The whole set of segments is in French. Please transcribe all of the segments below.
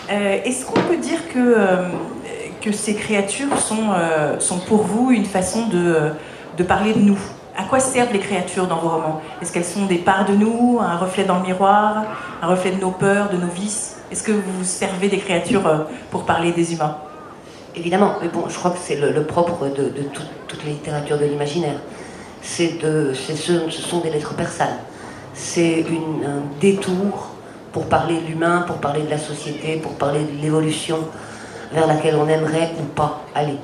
Est-ce qu'on peut dire que ces créatures sont pour vous une façon de parler de nous? À quoi servent les créatures dans vos romans? Est-ce qu'elles sont des parts de nous, un reflet dans le miroir, un reflet de nos peurs, de nos vices? Est-ce que vous vous servez des créatures pour parler des humains? Évidemment, mais bon, je crois que c'est le propre de toute la littérature de l'imaginaire. Ce sont des lettres persanes. C'est un détour pour parler de l'humain, pour parler de la société, pour parler de l'évolution vers laquelle on aimerait ou pas aller.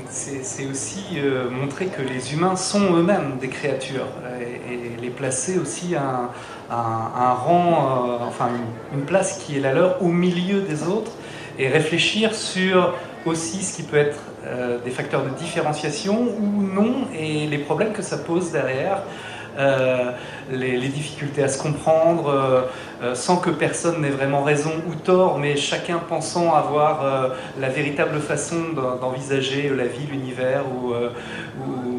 C'est aussi montrer que les humains sont eux-mêmes des créatures et les placer aussi à un rang, enfin une place qui est la leur au milieu des autres et réfléchir sur aussi ce qui peut être des facteurs de différenciation ou non et les problèmes que ça pose derrière. Les difficultés à se comprendre sans que personne n'ait vraiment raison ou tort, mais chacun pensant avoir la véritable façon d'envisager la vie, l'univers ou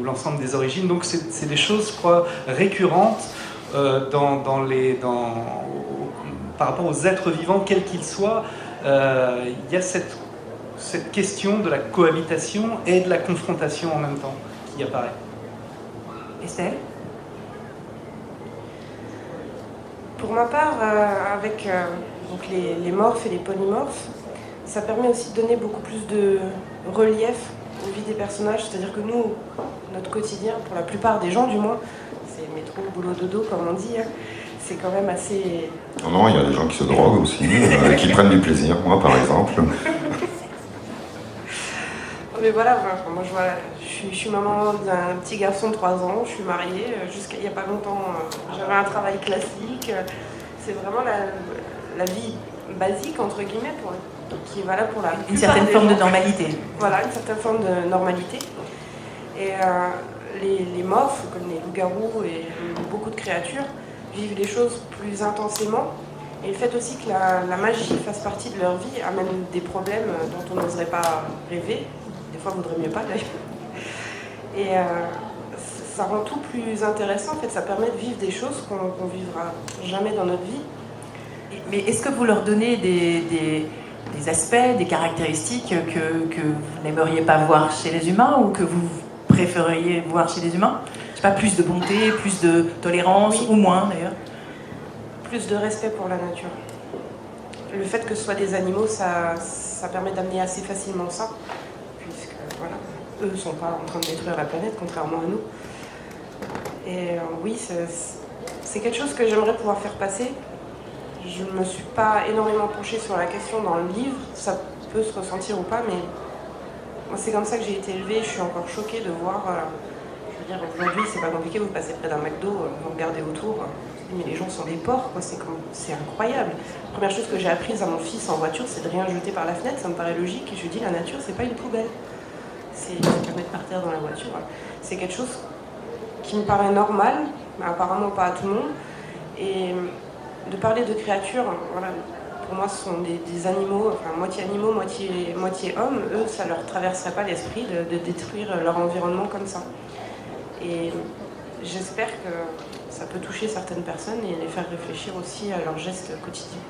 l'ensemble des origines. Donc c'est des choses, je crois, récurrentes par rapport aux êtres vivants, quels qu'ils soient. Il y a cette question de la cohabitation et de la confrontation en même temps qui apparaît. Estelle ? Pour ma part, avec donc les morphes et les polymorphes, ça permet aussi de donner beaucoup plus de relief aux vies des personnages. C'est-à-dire que nous, notre quotidien, pour la plupart des gens du moins, c'est métro, boulot, dodo, comme on dit, hein, c'est quand même assez... Non, il y a des gens qui se droguent aussi, qui prennent du plaisir, moi par exemple. Mais voilà, moi je suis maman d'un petit garçon de 3 ans, je suis mariée, jusqu'à il n'y a pas longtemps j'avais un travail classique, c'est vraiment la vie basique entre guillemets qui est valable pour la plupart une certaine forme de normalité. Voilà, une certaine forme de normalité. Et les morphes, comme les loups-garous et beaucoup de créatures, vivent les choses plus intensément. Et le fait aussi que la magie fasse partie de leur vie amène des problèmes dont on n'oserait pas rêver. Des fois, il vaudrait mieux pas d'ailleurs. Et ça rend tout plus intéressant. En fait, ça permet de vivre des choses qu'on vivra jamais dans notre vie. Mais est-ce que vous leur donnez des aspects, des caractéristiques que vous n'aimeriez pas voir chez les humains ou que vous préféreriez voir chez les humains? Je sais pas, plus de bonté, plus de tolérance, oui, ou moins d'ailleurs? Plus de respect pour la nature. Le fait que ce soit des animaux, ça permet d'amener assez facilement ça. Voilà, eux ne sont pas en train de détruire la planète, contrairement à nous. Et oui, c'est quelque chose que j'aimerais pouvoir faire passer. Je ne me suis pas énormément penchée sur la question dans le livre, ça peut se ressentir ou pas, mais moi, c'est comme ça que j'ai été élevée. Je suis encore choquée de voir, je veux dire, aujourd'hui, c'est pas compliqué, vous passez près d'un McDo, vous regardez autour, mais les gens sont des porcs, quoi. C'est incroyable. La première chose que j'ai apprise à mon fils en voiture, c'est de rien jeter par la fenêtre, ça me paraît logique, et je lui dis, la nature, c'est pas une poubelle. C'est mettre par terre dans la voiture. C'est quelque chose qui me paraît normal, mais apparemment pas à tout le monde. Et de parler de créatures, voilà, pour moi ce sont des animaux, enfin moitié animaux, moitié hommes. Eux, ça leur traverserait pas l'esprit de détruire leur environnement comme ça. Et j'espère que ça peut toucher certaines personnes et les faire réfléchir aussi à leurs gestes quotidiens.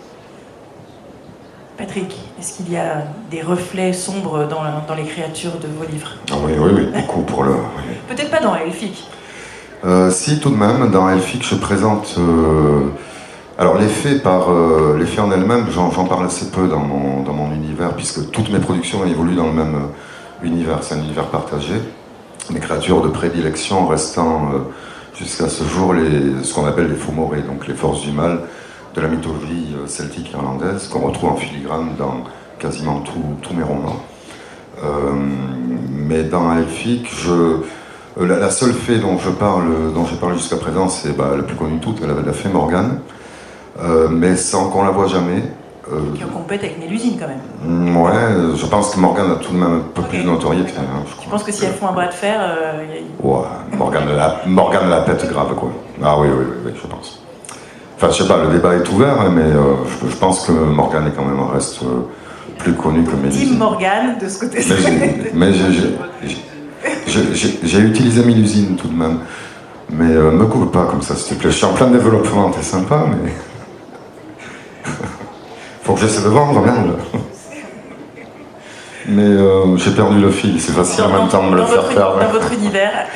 Patrick, est-ce qu'il y a des reflets sombres dans les créatures de vos livres? Ah oui, beaucoup pour le... Oui. Peut-être pas dans Elphick. Si, tout de même, dans Elphick, je présente... Alors, les faits en elles-mêmes, j'en parle assez peu dans mon univers, puisque toutes mes productions évoluent dans le même univers, c'est un univers partagé. Mes créatures de prédilection restant, jusqu'à ce jour, ce qu'on appelle les faux-morés, donc les forces du mal, de la mythologie celtique irlandaise qu'on retrouve en filigrane dans quasiment tous mes romans. Mais dans Elphick, la seule fée dont j'ai parlé jusqu'à présent, c'est la plus connue de toutes, la fée Morgane, mais sans qu'on la voie jamais. Qui en compète avec Mélusine quand même. Ouais, je pense que Morgane a tout de même un peu plus de notoriété. Tu penses que si elles font un bras de fer... Ouais, Morgane la pète grave, quoi. Ah oui, je pense. Enfin, je sais pas, le débat est ouvert, hein, mais je pense que Morgane est quand même reste plus connu que Mélusine. Team Morgane, de ce côté-ci. Mais j'ai utilisé Mélusine tout de même. Mais me coupe pas comme ça, s'il te plaît. Je suis en plein développement, t'es sympa, mais... Faut que j'essaie de vendre, merde. Mais j'ai perdu le fil, c'est facile en même temps de me le faire faire. Dans votre univers,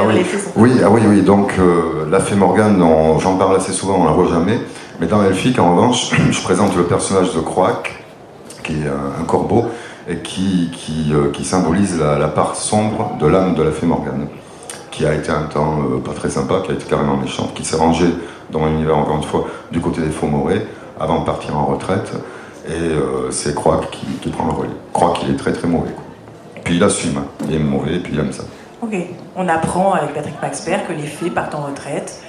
oui. les faits sont... Oui, donc la fée Morgane, j'en parle assez souvent, on la voit jamais. Mais dans Elphick, en revanche, je présente le personnage de Croac, qui est un corbeau, et qui symbolise la part sombre de l'âme de la fée Morgane, qui a été un temps pas très sympa, qui a été carrément méchante, qui s'est rangée dans mon univers, encore une fois, du côté des Faux-Morets, avant de partir en retraite. Et c'est Croac qui prend le relais. Croac, il est très très mauvais. Quoi. Puis il assume, il est mauvais, puis il aime ça. Ok, on apprend avec Patrick Maxpert que les fées partent en retraite.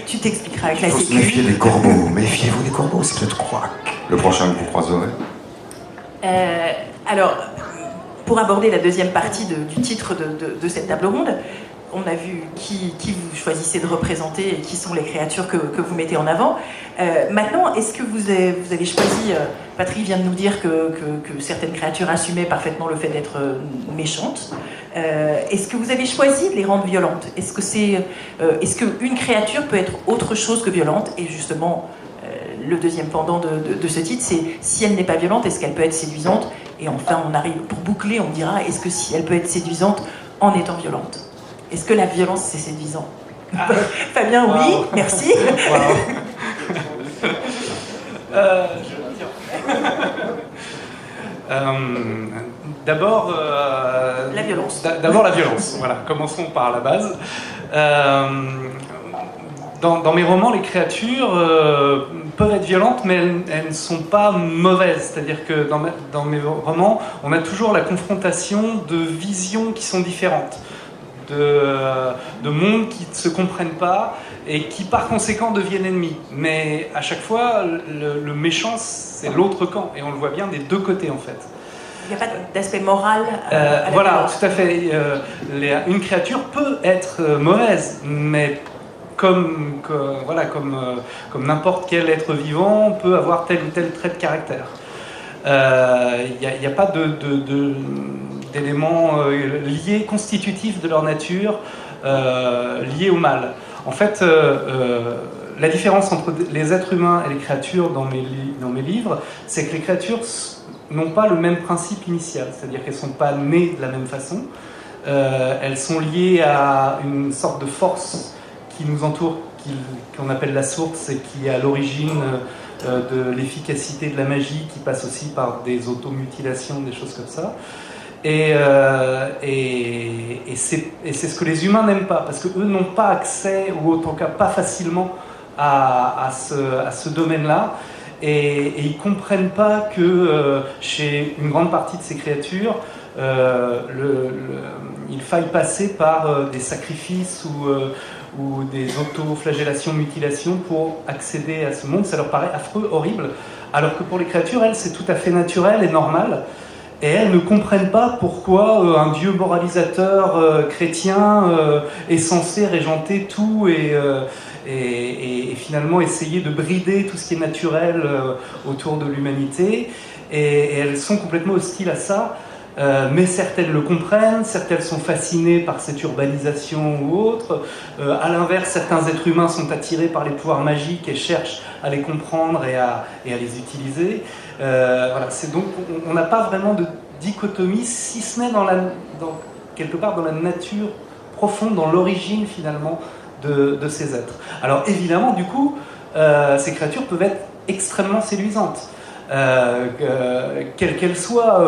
Tu t'expliqueras avec la sécu. Il faut se méfier des corbeaux, méfiez-vous des corbeaux, c'est peut-être Croac. Le prochain que vous croiserez. Alors, pour aborder la deuxième partie du titre de cette table ronde, on a vu qui vous choisissez de représenter et qui sont les créatures que vous mettez en avant. Maintenant, est-ce que vous avez choisi, Patrick vient de nous dire que certaines créatures assumaient parfaitement le fait d'être méchantes. Est-ce que vous avez choisi de les rendre violentes? Est-ce qu'une créature peut être autre chose que violente? Et justement, le deuxième pendant de ce titre, c'est si elle n'est pas violente, est-ce qu'elle peut être séduisante? Et enfin, on arrive, pour boucler, on dira, est-ce que si elle peut être séduisante en étant violente? Est-ce que la violence, c'est séduisant? Fabien, wow. Oui, merci. D'abord... la violence. D'abord la violence, voilà. Commençons par la base. Dans mes romans, les créatures peuvent être violentes, mais elles ne sont pas mauvaises. C'est-à-dire que dans mes romans, on a toujours la confrontation de visions qui sont différentes. De mondes qui ne se comprennent pas et qui par conséquent deviennent ennemis. Mais à chaque fois, le méchant, c'est l'autre camp. Et on le voit bien des deux côtés en fait. Il n'y a pas d'aspect moral voilà, tout à fait. Une créature peut être mauvaise, mais comme n'importe quel être vivant, peut avoir tel ou tel trait de caractère. Il n'y a pas d'éléments liés, constitutifs de leur nature, liés au mal. En fait, la différence entre les êtres humains et les créatures dans mes livres, c'est que les créatures n'ont pas le même principe initial, c'est-à-dire qu'elles ne sont pas nées de la même façon, elles sont liées à une sorte de force qui nous entoure, qu'on appelle la source, et qui est à l'origine de l'efficacité de la magie, qui passe aussi par des automutilations, des choses comme ça. Et c'est ce que les humains n'aiment pas, parce qu'eux n'ont pas accès, ou autant cas pas facilement, à ce domaine-là, et ils ne comprennent pas que chez une grande partie de ces créatures, il faille passer par des sacrifices ou des auto-flagellations, mutilations pour accéder à ce monde. Ça leur paraît affreux, horrible, alors que pour les créatures, elles, c'est tout à fait naturel et normal. Et elles ne comprennent pas pourquoi un dieu moralisateur chrétien est censé régenter tout et finalement essayer de brider tout ce qui est naturel autour de l'humanité. Et elles sont complètement hostiles à ça. Mais certaines le comprennent, certaines sont fascinées par cette urbanisation ou autre. À l'inverse, certains êtres humains sont attirés par les pouvoirs magiques et cherchent à les comprendre et à les utiliser. Voilà, donc on n'a pas vraiment de dichotomie, si ce n'est quelque part dans la nature profonde, dans l'origine finalement de ces êtres. Alors évidemment, du coup, ces créatures peuvent être extrêmement séduisantes. Quelle qu'elle soit,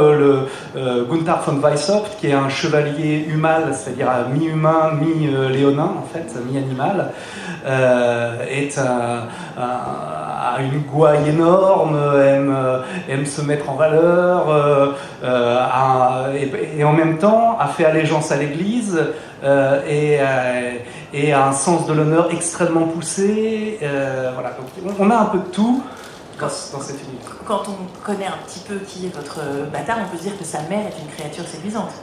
Gunther von Weishaupt, qui est un chevalier humal, c'est-à-dire mi-humain, mi-léonin, en fait, mi-animal, a une gouaille énorme, aime se mettre en valeur, et en même temps a fait allégeance à l'Église, et a un sens de l'honneur extrêmement poussé. Voilà. Donc, on a un peu de tout dans cet univers. Quand on connaît un petit peu qui est votre bâtard, on peut se dire que sa mère est une créature séduisante.